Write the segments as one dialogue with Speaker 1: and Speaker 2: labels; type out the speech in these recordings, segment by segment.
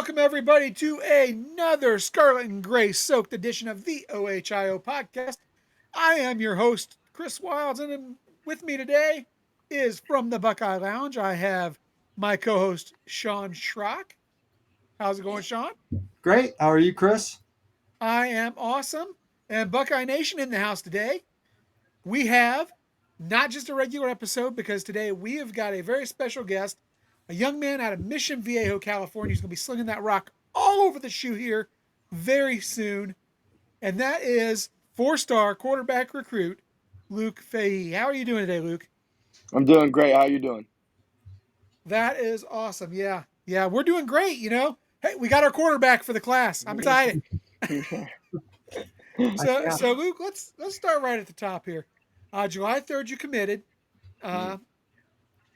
Speaker 1: welcome everybody to another Scarlet and Gray soaked edition of the OHIO podcast. I am your host, Chris Wilds, and with me today is from the Buckeye Lounge. I have my co-host, Shaun Schrock. How's it going, Shaun?
Speaker 2: Great. How are you, Chris?
Speaker 1: I am awesome. And Buckeye Nation in the house today. We have not just a regular episode, because today we have got a very special guest, a young man out of Mission Viejo, California, who's going to be slinging that rock all over the shoe here very soon. And that is four-star quarterback recruit, Luke Fahey. How are you doing today, Luke?
Speaker 3: I'm doing great. How you doing?
Speaker 1: That is awesome. Yeah. Yeah, we're doing great, you know. Hey, we got our quarterback for the class. I'm excited. So Luke, let's start right at the top here. July 3rd, you committed.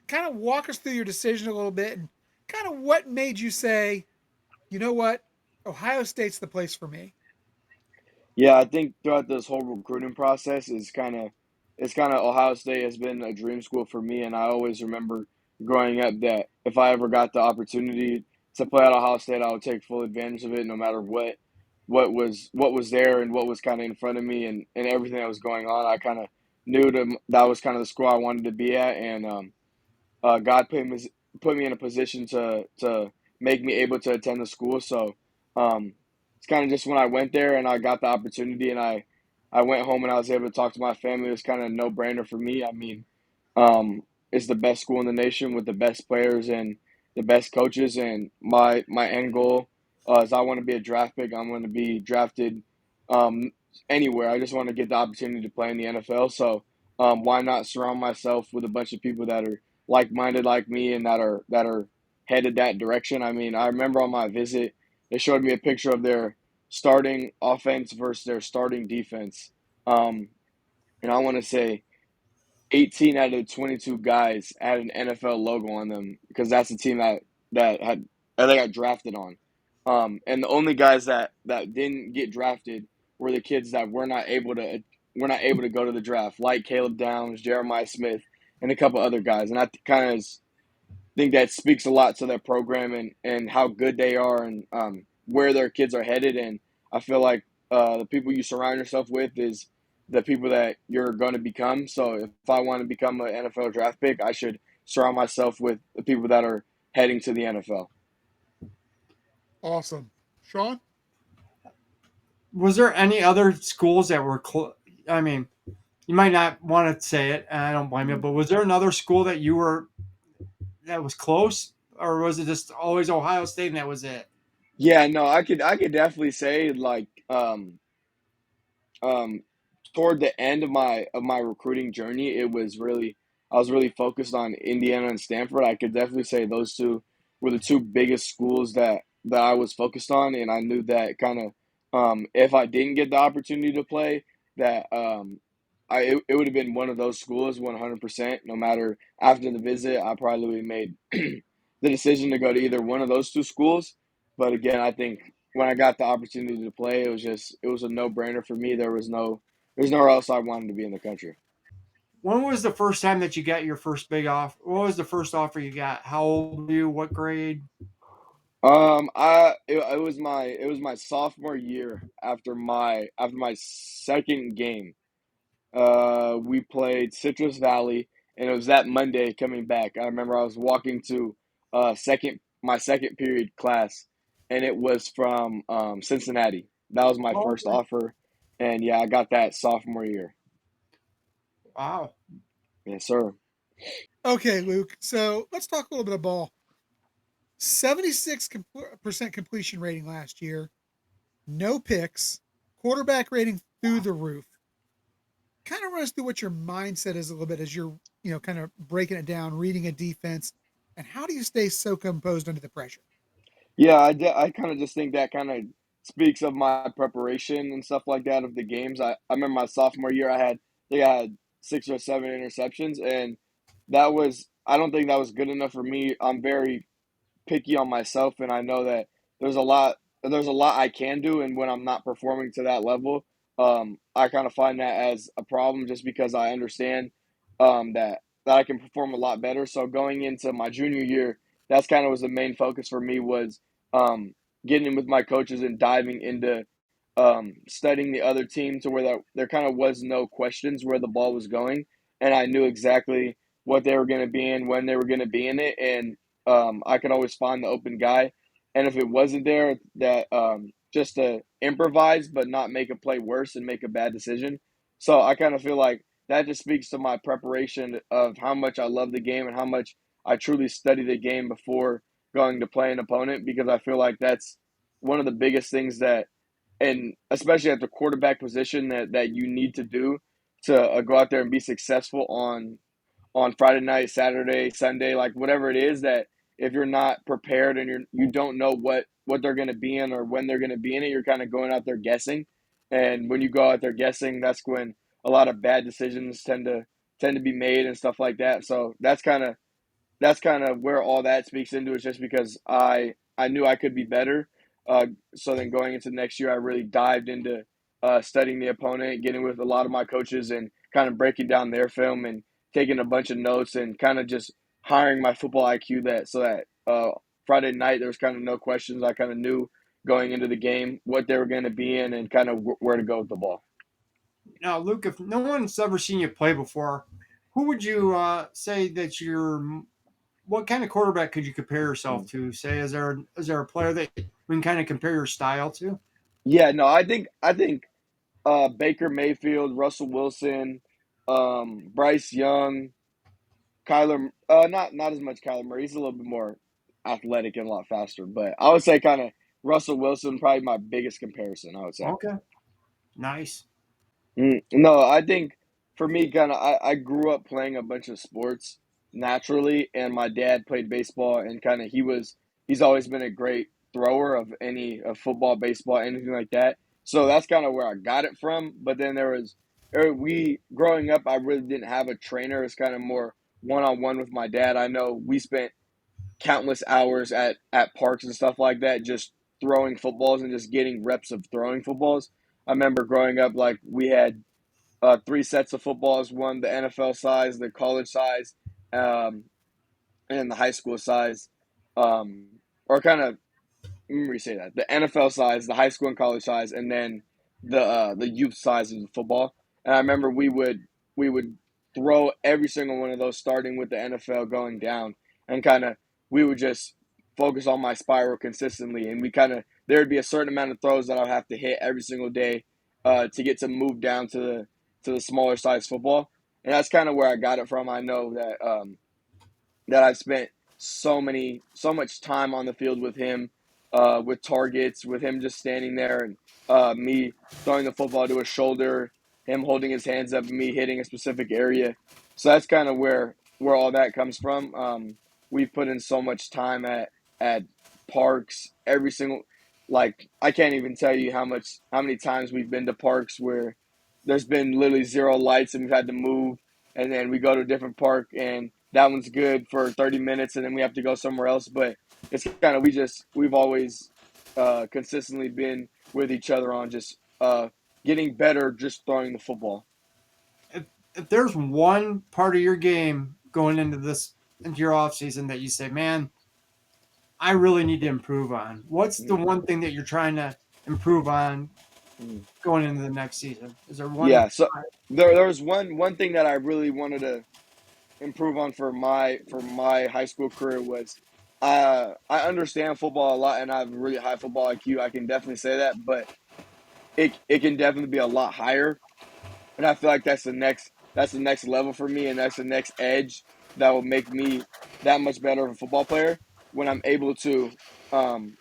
Speaker 1: Kind of walk us through your decision a little bit and kind of what made you say, you know what, Ohio State's the place for me.
Speaker 3: Yeah, I think throughout this whole recruiting process it's kind of Ohio State has been a dream school for me, and I always remember growing up that if I ever got the opportunity to play at Ohio State, I would take full advantage of it, no matter what was there and what was kind of in front of me and everything that was going on. I kind of knew that was kind of the school I wanted to be at, and God put me in a position to make me able to attend the school. So it's kind of just when I went there and I got the opportunity and I went home and I was able to talk to my family. It was kind of a no brainer for me. I mean, it's the best school in the nation with the best players and the best coaches. And my end goal is I want to be a draft pick. I want to be drafted um, anywhere. I just want to get the opportunity to play in the NFL. So why not surround myself with a bunch of people that are like-minded like me and that are headed that direction. I mean, I remember on my visit, they showed me a picture of their starting offense versus their starting defense. Um, and I want to say 18 out of the 22 guys had an NFL logo on them because that's the team that they got drafted on. And the only guys that didn't get drafted were the kids that were not able to go to the draft, like Caleb Downs, Jeremiah Smith, and a couple other guys. And I kind of think that speaks a lot to their program and how good they are and where their kids are headed. And I feel like the people you surround yourself with is the people that you're going to become. So if I want to become an NFL draft pick, I should surround myself with the people that are heading to the NFL.
Speaker 1: Awesome. Shaun?
Speaker 2: Was there any other schools that were I mean, you might not want to say it, and I don't blame you, but was there another school that was close, or was it just always Ohio State and that was it?
Speaker 3: Yeah, no, I could definitely say like um, toward the end of my recruiting journey, I was really focused on Indiana and Stanford. I could definitely say those two were the two biggest schools that I was focused on, and I knew that kind of if I didn't get the opportunity to play, that it would have been one of those schools 100%. No matter after the visit, I probably would have made the decision to go to either one of those two schools. But again, I think when I got the opportunity to play, it was a no brainer for me. There's nowhere else I wanted to be in the country.
Speaker 2: When was the first time that you got your first big offer? What was the first offer you got? How old were you? What grade?
Speaker 3: It was my sophomore year after my second game. We played Citrus Valley, and it was that Monday coming back. I remember I was walking to my second period class, and it was from Cincinnati. That was my
Speaker 2: Oh,
Speaker 3: first offer, and yeah, I got that sophomore year.
Speaker 2: wow.
Speaker 3: Yes, sir.
Speaker 1: Okay, Luke. So let's talk a little bit of ball. 76% completion rating last year, no picks, quarterback rating through the roof. Kind of run us through what your mindset is a little bit as you're, kind of breaking it down, reading a defense, and how do you stay so composed under the pressure?
Speaker 3: Yeah, I kind of just think that kind of speaks of my preparation and stuff like that of the games. I remember my sophomore year, I had 6 or 7 interceptions, and I don't think that was good enough for me. I'm very picky on myself, and I know that there's a lot I can do, and when I'm not performing to that level, I kind of find that as a problem just because I understand that I can perform a lot better. So going into my junior year, that's kind of was the main focus for me was getting with my coaches and diving into studying the other team to where there kind of was no questions where the ball was going, and I knew exactly what they were going to be in, when they were going to be in it, and I could always find the open guy. And if it wasn't there, that just to improvise but not make a play worse and make a bad decision. So I kind of feel like that just speaks to my preparation of how much I love the game and how much I truly study the game before going to play an opponent, because I feel like that's one of the biggest things that, and especially at the quarterback position, that you need to do to go out there and be successful on Friday night, Saturday, Sunday, like whatever it is, that if you're not prepared and you don't know what they're going to be in or when they're going to be in it, you're kind of going out there guessing. And when you go out there guessing, that's when a lot of bad decisions tend to be made and stuff like that. So that's kind of where all that speaks into, is just because I knew I could be better. So then going into next year, I really dived into studying the opponent, getting with a lot of my coaches, and kind of breaking down their film and taking a bunch of notes and kind of just hiring my football IQ, that so that Friday night there was kind of no questions. I kind of knew going into the game what they were going to be in and kind of where to go with the ball.
Speaker 2: Now, Luke, if no one's ever seen you play before, who would you say that you're? What kind of quarterback could you compare yourself to? Say, is there a player that we can kind of compare your style to?
Speaker 3: Yeah, no, I think Baker Mayfield, Russell Wilson, Bryce Young, Kyler. Not as much Kyler Murray. He's a little bit more athletic and a lot faster. But I would say kind of Russell Wilson, probably my biggest comparison, I would say.
Speaker 2: Okay, nice.
Speaker 3: No, I think for me, kind of, I grew up playing a bunch of sports naturally, and my dad played baseball, and kind of he's always been a great thrower of any of football, baseball, anything like that. So that's kind of where I got it from. But then we growing up, I really didn't have a trainer. It's kind of more one on one with my dad. I know we spent countless hours at parks and stuff like that, just throwing footballs and just getting reps of throwing footballs. I remember growing up, like we had three sets of footballs: one the NFL size, the college size, um, and the high school size, um, or kind of, let me say that, the NFL size, the high school and college size, and then the youth size of the football. And I remember we would throw every single one of those, starting with the NFL going down, and kind of we would just focus on my spiral consistently, and we kind of there would be a certain amount of throws that I'll have to hit every single day to get to move down to the smaller size football, and that's kind of where I got it from. I know that I've spent so much time on the field with him, with targets, with him just standing there, and me throwing the football to his shoulder, him holding his hands up, and me hitting a specific area. So that's kind of where all that comes from. We've put in so much time at parks, every single, like I can't even tell you how many times we've been to parks where there's been literally zero lights and we've had to move, and then we go to a different park and that one's good for 30 minutes and then we have to go somewhere else. But it's kind of, we've always consistently been with each other on just getting better, just throwing the football.
Speaker 2: If there's one part of your game going into your off season that you say, man, I really need to improve on, what's the
Speaker 3: Mm,
Speaker 2: one thing that you're trying to improve on
Speaker 3: mm.
Speaker 2: going into the next season? Is there one?
Speaker 3: Yeah, so there was one thing that I really wanted to improve on for my high school career was, I understand football a lot and I have really high football IQ. I can definitely say that, but it can definitely be a lot higher, and I feel like that's the next level for me, and that's the next edge that will make me that much better of a football player when I'm able to um,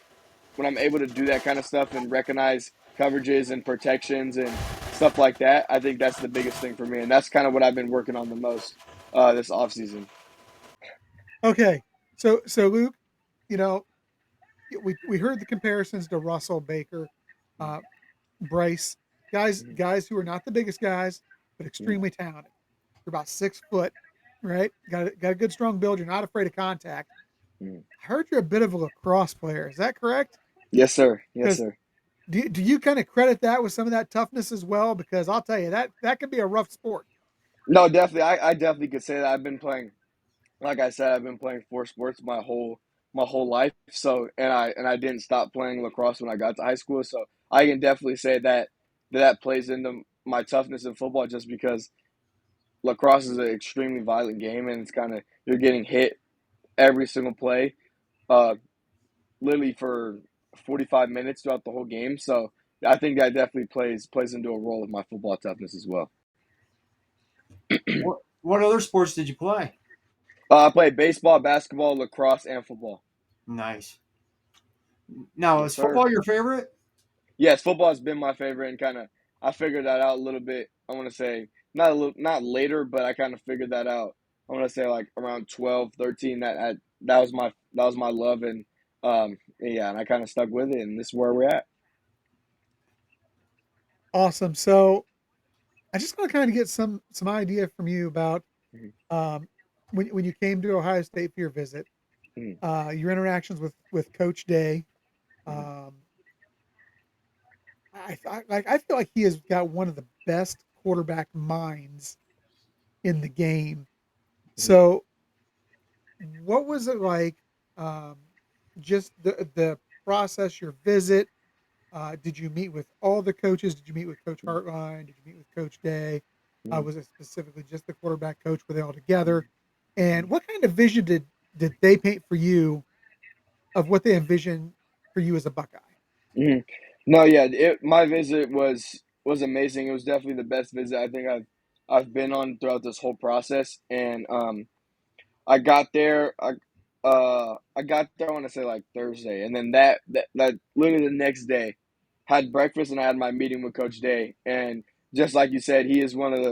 Speaker 3: when I'm able to do that kind of stuff and recognize coverages and protections and stuff like that. I think that's the biggest thing for me, and that's kind of what I've been working on the most this offseason.
Speaker 1: Okay, so Luke, you know, we heard the comparisons to Russell, Baker, uh, Bryce, guys who are not the biggest guys, but
Speaker 3: Mm,
Speaker 1: extremely talented. You're about 6 foot, right? Got a good strong build. You're not afraid of contact.
Speaker 3: mm.
Speaker 1: I heard you're a bit of a lacrosse player. Is that correct?
Speaker 3: Yes, sir. Yes,
Speaker 1: Because
Speaker 3: sir.
Speaker 1: do you kind of credit that with some of that toughness as well? Because I'll tell you that could be a rough sport.
Speaker 3: No, definitely. I definitely could say that. Like I said, I've been playing four sports my whole life. So and I didn't stop playing lacrosse when I got to high school. So I can definitely say that plays into my toughness in football, just because lacrosse is an extremely violent game, and it's kind of, you're getting hit every single play, uh, literally for 45 minutes throughout the whole game. So I think that definitely plays into a role of my football toughness as well.
Speaker 2: What other sports did you play?
Speaker 3: I played baseball, basketball, lacrosse, and football.
Speaker 2: Nice. Now,
Speaker 3: Yes,
Speaker 2: is
Speaker 3: sir.
Speaker 2: football your favorite?
Speaker 3: Yes, football has been my favorite, and kind of I figured that out a little bit. I want to say not later, but I kind of figured that out. I want to say like around 12, 13. That was my love, and yeah, and I kind of stuck with it, and this is where we're at.
Speaker 1: Awesome. So I just want to kind of get some idea from you about
Speaker 3: Mhm,
Speaker 1: um, when you came to Ohio State for your visit,
Speaker 3: mhm,
Speaker 1: your interactions with Coach Day.
Speaker 3: mhm,
Speaker 1: Um, I feel like he has got one of the best quarterback minds in the game.
Speaker 3: mhm,
Speaker 1: So what was it like? Um, just the process, your visit. Did you meet with all the coaches? Did you meet with Coach Hartline? Did you meet with Coach Day?
Speaker 3: mhm,
Speaker 1: Was it specifically just the quarterback coach? Were they all together?
Speaker 3: mhm,
Speaker 1: And what kind of vision did they paint for you of what they envision for you as a Buckeye?
Speaker 3: mhm. No, yeah, my visit was amazing. It was definitely the best visit I think I've been on throughout this whole process, and I got there. I got there. I want to say like Thursday, and then that literally the next day, had breakfast, and I had my meeting with Coach Day. And just like you said, he is one of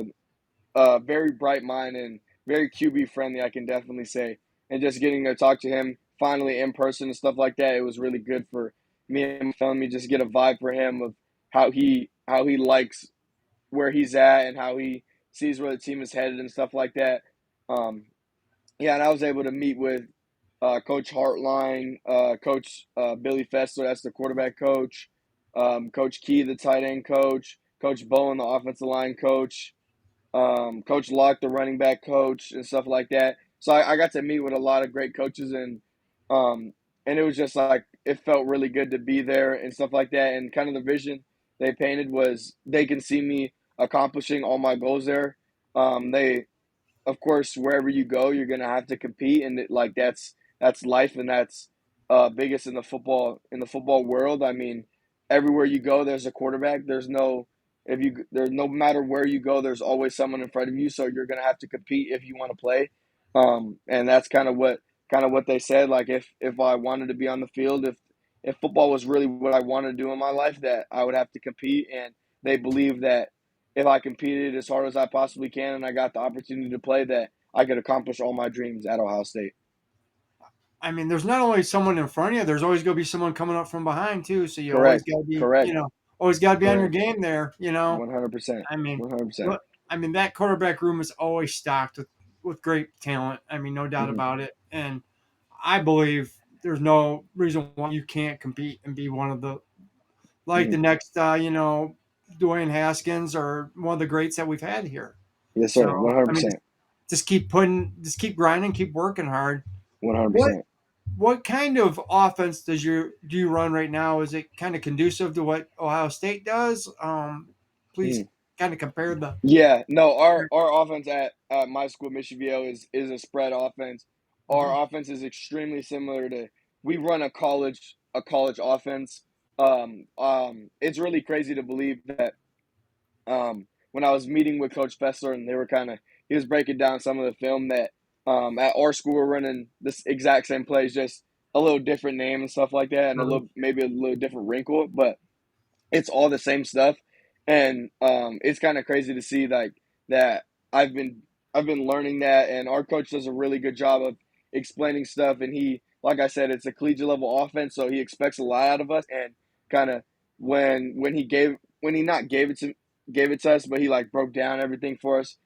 Speaker 3: the very bright mind and very QB friendly. I can definitely say, and just getting to talk to him finally in person and stuff like that, it was really good for me and my family, just get a vibe for him of how he likes where he's at, and how he sees where the team is headed and stuff like that. Um, yeah, and I was able to meet with Coach Hartline, Coach Billy Fessler, that's the quarterback coach, Coach Key, the tight end coach, Coach Bowen, the offensive line coach, Coach Locke, the running back coach, and stuff like that. So I got to meet with a lot of great coaches, um, and it was just like it felt really good to be there and stuff like that. And kind of the vision they painted was they can see me accomplishing all my goals there. They of course, wherever you go, you're gonna have to compete, and like that's life, and that's biggest in the football world. I mean, everywhere you go, there's a quarterback. There's no matter where you go, there's always someone in front of you. So you're gonna have to compete if you want to play, and that's kind of what they said. Like if I wanted to be on the field, if football was really what I wanted to do in my life, that I would have to compete, and they believe that if I competed as hard as I possibly can and I got the opportunity to play, that I could accomplish all my dreams at Ohio State.
Speaker 2: I mean, there's not only someone in front of you, there's always going to be someone coming up from behind too. So you always
Speaker 3: Correct.
Speaker 2: got to be,
Speaker 3: Correct.
Speaker 2: always got to be on your
Speaker 3: Correct.
Speaker 2: game there.
Speaker 3: 100%.
Speaker 2: I mean,
Speaker 3: 100%.
Speaker 2: what I mean that quarterback room is always stocked with great talent. I mean, no doubt
Speaker 3: Hmm.
Speaker 2: about it. And I believe there's no reason why you can't compete and be one of the like
Speaker 3: Hmm.
Speaker 2: the next, Dwayne Haskins or one of the greats that we've had here.
Speaker 3: Yes, sir.
Speaker 2: So I mean,
Speaker 3: 100%.
Speaker 2: just keep grinding, keep working hard. What
Speaker 3: 100%.
Speaker 2: what kind of offense do you run right now? Is it kind of conducive to what Ohio State does? Please kind of compare the.
Speaker 3: Yeah, no, our offense at my school, Mission VO, is a spread offense.
Speaker 2: Mhm.
Speaker 3: Our offense is extremely similar to, we run a college offense. It's really crazy to believe that when I was meeting with Coach Fessler, and he was breaking down some of the film, that at our school we're running this exact same plays, just a little different name and stuff like that, and maybe a little different wrinkle, but it's all the same stuff. And it's kind of crazy to see like that. I've been learning that, and our coach does a really good job of explaining stuff. And he, like I said, it's a collegiate level offense, so he expects a lot out of us. And kind of when he not gave it to us, but he like broke down everything for us.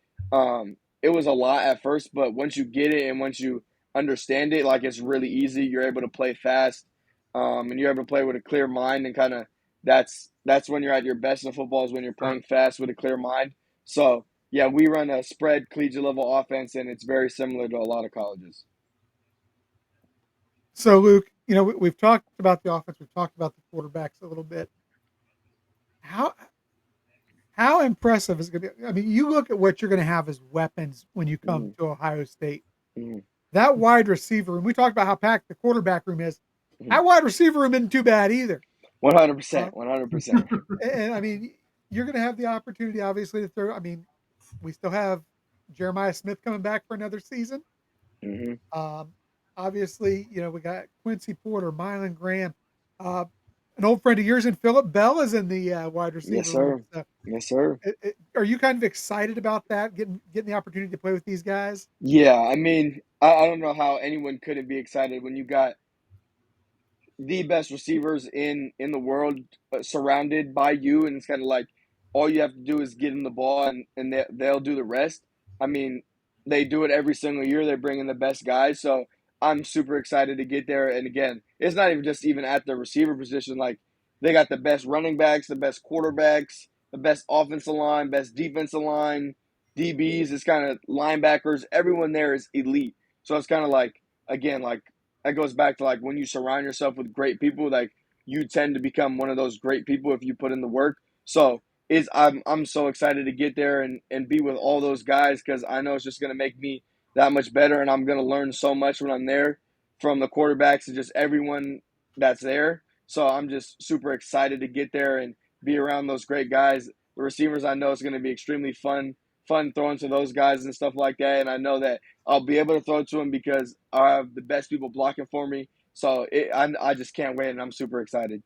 Speaker 3: It was a lot at first, but once you get it and once you understand it, like it's really easy. You're able to play fast, and you're able to play with a clear mind, and kind of that's when you're at your best in football, is when you're playing fast with a clear mind. So yeah, we run a spread collegiate level offense, and it's very similar to a lot of colleges.
Speaker 1: So, Luke, we've talked about the offense. We've talked about the quarterbacks a little bit. How how impressive is it going to be? I mean, you look at what you're going to have as weapons when you come
Speaker 3: Mm,
Speaker 1: to Ohio State.
Speaker 3: mm,
Speaker 1: That wide receiver room. We talked about how packed the quarterback room is.
Speaker 3: mm.
Speaker 1: That wide receiver room isn't too bad either.
Speaker 3: 100%,
Speaker 1: Uh,
Speaker 3: 100%.
Speaker 1: and I mean, you're going to have the opportunity, obviously, to throw. I mean, we still have Jeremiah Smith coming back for another season.
Speaker 3: Hmm.
Speaker 1: Um, obviously, we got Quincy Porter, Mylan Graham, uh, an old friend of yours, and Philip Bell is in the wide
Speaker 3: Yes,
Speaker 1: receiver room.
Speaker 3: sir.
Speaker 1: So,
Speaker 3: Yes, sir.
Speaker 1: are you kind of excited about that? Getting the opportunity to play with these guys?
Speaker 3: Yeah, I mean, I don't know how anyone couldn't be excited when you got the best receivers in the world surrounded by you, and it's kind of like all you have to do is get them the ball, and they'll do the rest. I mean, they do it every single year. They bring in the best guys, so I'm super excited to get there. And again, it's not even just even at the receiver position. Like they got the best running backs, the best quarterbacks, the best offensive line, best defensive line, DBs. It's kind of linebackers. Everyone there is elite. So it's kind of like again, like that goes back to like when you surround yourself with great people, like you tend to become one of those great people if you put in the work. So is I'm so excited to get there and be with all those guys because I know it's just gonna make me that much better, and I'm gonna learn so much when I'm there from the quarterbacks and just everyone that's there. So I'm just super excited to get there and be around those great guys. The receivers, I know it's gonna be extremely fun throwing to those guys and stuff like that, and I know that I'll be able to throw to him because I have the best people blocking for me. So I just can't wait, and I'm super excited.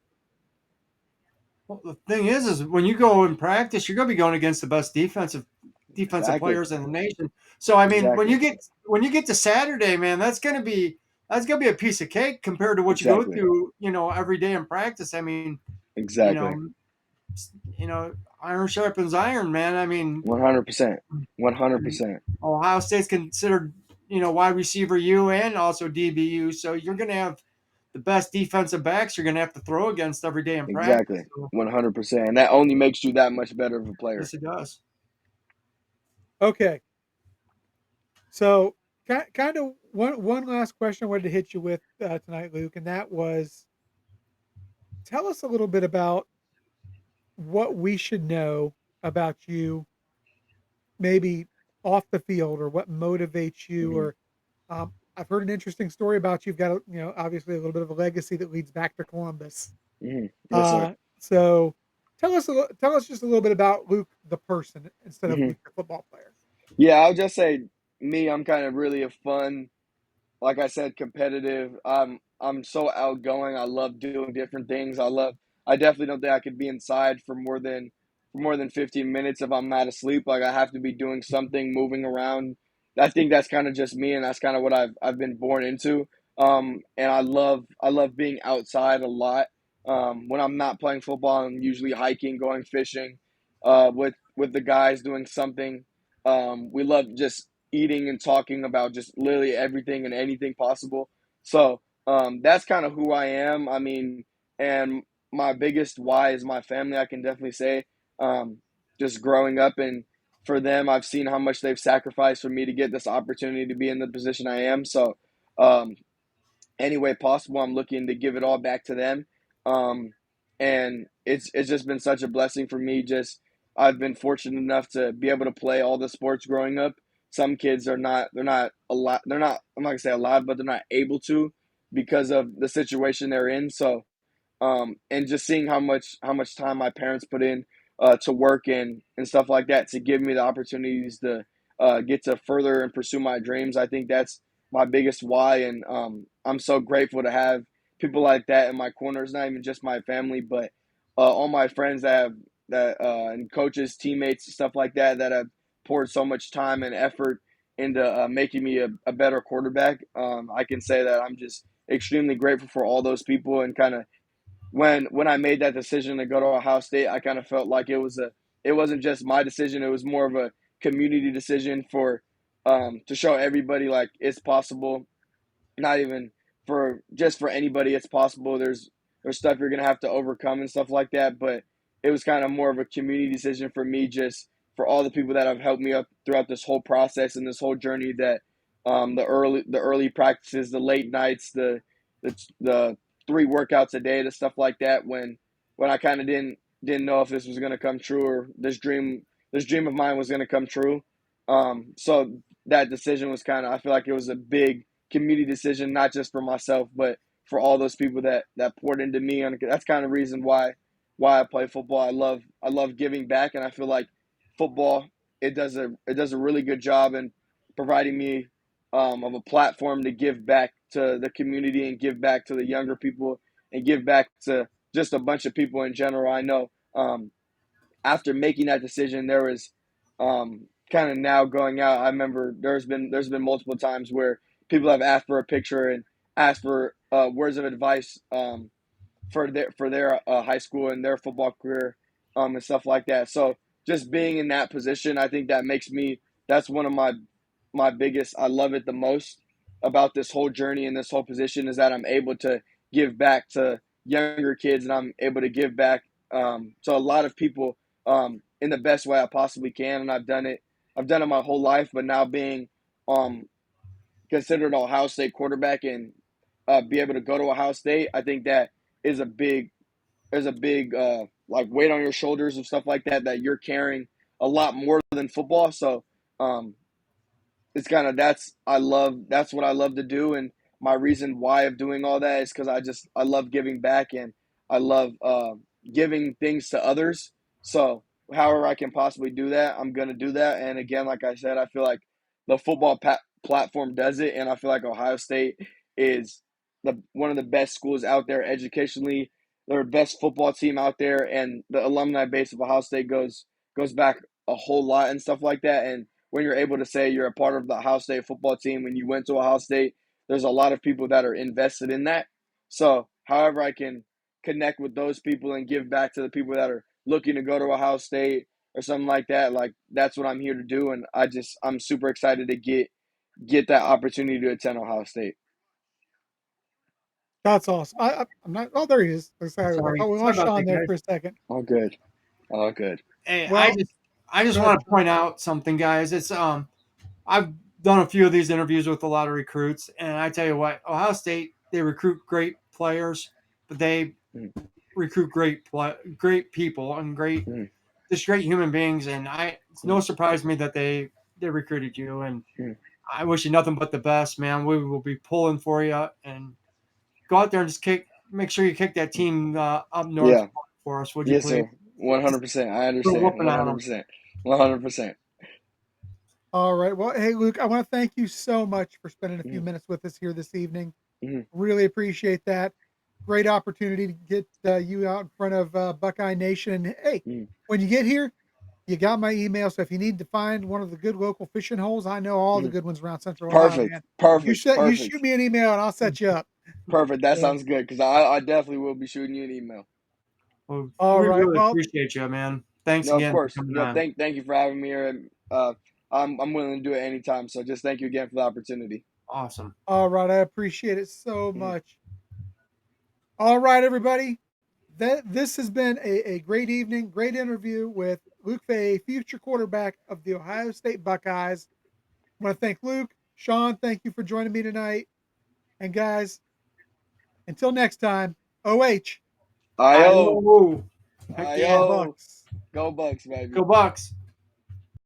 Speaker 2: Well, the thing is when you go in practice, you're going to be going against the best defensive
Speaker 3: Exactly.
Speaker 2: players in the nation. So I mean,
Speaker 3: Exactly.
Speaker 2: when you get to Saturday, man, that's going to be a piece of cake compared to what you go
Speaker 3: Exactly.
Speaker 2: through, every day in practice. I mean, you
Speaker 3: Exactly.
Speaker 2: know, you know, iron sharpens iron, man. I mean,
Speaker 3: 100%.
Speaker 2: I mean,
Speaker 3: 100%.
Speaker 2: Ohio State's considered, wide receiver U and also DBU. So you're going to have the best defensive backs you're going to have to throw against every day in practice.
Speaker 3: Exactly.
Speaker 2: So,
Speaker 3: 100%. And that only makes you that much better of a player.
Speaker 2: yes, it does.
Speaker 1: Okay, so kind of one last question I wanted to hit you with tonight, Luke, and that was tell us a little bit about what we should know about you, maybe off the field, or what motivates you,
Speaker 3: Hmm.
Speaker 1: or I've heard an interesting story about you. You've got obviously a little bit of a legacy that leads back to Columbus.
Speaker 3: Hmm. Yes, sir.
Speaker 1: So tell us just a little bit about Luke the person instead of
Speaker 3: Hmm.
Speaker 1: Luke the football player.
Speaker 3: Yeah, I'll just say me, I'm kind of really a fun, like I said, competitive. I'm so outgoing. I love doing different things. I definitely don't think I could be inside for more than 15 minutes if I'm not asleep. Like I have to be doing something, moving around. I think that's kind of just me, and that's kind of what I've been born into. And I love being outside a lot. When I'm not playing football, I'm usually hiking, going fishing, with the guys doing something. We love just eating and talking about just literally everything and anything possible. So that's kind of who I am. I mean, and my biggest why is my family. I can definitely say, um, just growing up and for them, I've seen how much they've sacrificed for me to get this opportunity to be in the position I am. So um, any way possible, I'm looking to give it all back to them. Um, and it's just been such a blessing for me. Just I've been fortunate enough to be able to play all the sports growing up. Some kids are not they're not a lot they're not I'm not gonna say a lot, but they're not able to because of the situation they're in. So and just seeing how much time my parents put in to work and stuff like that to give me the opportunities to get to further and pursue my dreams. I think that's my biggest why, and I'm so grateful to have people like that in my corner. It's not even just my family, but all my friends that have that and coaches, teammates, stuff like that that have poured so much time and effort into making me a better quarterback. I can say that I'm just extremely grateful for all those people and kind of when I made that decision to go to Ohio State, I kind of felt like it wasn't just my decision. It was more of a community decision for to show everybody like it's possible. Not even for just for anybody, it's possible. There's stuff you're gonna have to overcome and stuff like that. But it was kind of more of a community decision for me, just for all the people that have helped me up throughout this whole process and this whole journey. That the early practices, the late nights, the 3 workouts a day, the stuff like that. When I kind of didn't know if this was going to come true, or this dream of mine was going to come true. So that decision was kind of, I feel like it was a big community decision, not just for myself, but for all those people that poured into me. And that's kind of the reason why I play football. I love giving back, and I feel like football, it does a really good job in providing me of a platform to give back to the community and give back to the younger people and give back to just a bunch of people in general. I know after making that decision, there was kind of now going out. I remember there's been multiple times where people have asked for a picture and asked for words of advice for their high school and their football career and stuff like that. So just being in that position, I think that makes me, that's one of my biggest, I love it the most about this whole journey and this whole position, is that I'm able to give back to younger kids, and I'm able to give back to a lot of people in the best way I possibly can. And I've done it my whole life, but now being um, considered an Ohio State quarterback and be able to go to Ohio State, I think that is a big like weight on your shoulders and stuff like that you're carrying a lot more than football. So um, it's kind of, that's what I love to do, and my reason why of doing all that is because I love giving back, and I love giving things to others. So however I can possibly do that, I'm gonna do that. And again, like I said, I feel like the football platform does it, and I feel like Ohio State is the one of the best schools out there educationally. They're the best football team out there, and the alumni base of Ohio State goes back a whole lot and stuff like that. And when you're able to say you're a part of the Ohio State football team when you went to Ohio State, there's a lot of people that are invested in that. So, however, I can connect with those people and give back to the people that are looking to go to Ohio State or something like that, like that's what I'm here to do. And I'm super excited to get that opportunity to attend Ohio State.
Speaker 1: That's awesome. I'm not. Oh, there he is. Sorry, I
Speaker 2: Sorry,
Speaker 1: thought we
Speaker 2: sorry
Speaker 1: lost
Speaker 2: about
Speaker 1: Shaun
Speaker 2: that,
Speaker 1: there
Speaker 2: guys.
Speaker 1: for a second.
Speaker 3: All good. All good.
Speaker 2: Hey,
Speaker 1: Well,
Speaker 2: I just
Speaker 1: go ahead.
Speaker 2: want to point out something, guys. It's I've done a few of these interviews with a lot of recruits, and I tell you what, Ohio State, they recruit great players, but they
Speaker 3: Mm,
Speaker 2: recruit great people and
Speaker 3: mm,
Speaker 2: just great human beings. And it's
Speaker 3: mm,
Speaker 2: no surprise to me that they recruited you. And
Speaker 3: mm.
Speaker 2: I wish you nothing but the best, man. We will be pulling for you, and go out there and just make sure you kick that team up north
Speaker 3: Yeah.
Speaker 2: for us, would you
Speaker 3: Yes,
Speaker 2: please?
Speaker 3: sir. 100%. I
Speaker 2: We're
Speaker 3: understand.
Speaker 2: whooping on them.
Speaker 3: 100%. 100%.
Speaker 1: All right. Well, hey, Luke, I want to thank you so much for spending a few
Speaker 3: Mm,
Speaker 1: minutes with us here this evening.
Speaker 3: mm,
Speaker 1: Really appreciate that. Great opportunity to get you out in front of Buckeye Nation. And hey,
Speaker 3: mm.
Speaker 1: when you get here, you got my email. So if you need to find one of the good local fishing holes, I know all the
Speaker 3: Mm.
Speaker 1: good ones around Central Ohio,
Speaker 3: Perfect.
Speaker 1: man.
Speaker 3: Perfect.
Speaker 1: You shoot
Speaker 3: Perfect.
Speaker 1: me an email and I'll set you up.
Speaker 3: Perfect. That
Speaker 1: So,
Speaker 3: sounds good, because I definitely will be shooting you an email.
Speaker 2: Well,
Speaker 1: all
Speaker 2: we
Speaker 1: right.
Speaker 2: really
Speaker 1: Well,
Speaker 2: appreciate you, man. Thanks
Speaker 3: No, of
Speaker 2: again for
Speaker 3: course.
Speaker 2: coming
Speaker 3: No,
Speaker 2: on.
Speaker 3: thank you for having me here. And I'm willing to do it anytime. So just thank you again for the opportunity.
Speaker 2: Awesome.
Speaker 1: all right. I appreciate it so
Speaker 3: Mm,
Speaker 1: much. All right, everybody. This has been a great evening, great interview with Luke Fahey, future quarterback of the Ohio State Buckeyes. I want to thank Luke, Shaun. Thank you for joining me tonight. And guys, until next time, OH,
Speaker 3: Io,
Speaker 2: I Heck yeah.
Speaker 1: go
Speaker 3: Io,
Speaker 1: Bucks.
Speaker 3: go Bucks, baby.
Speaker 2: Go Bucks.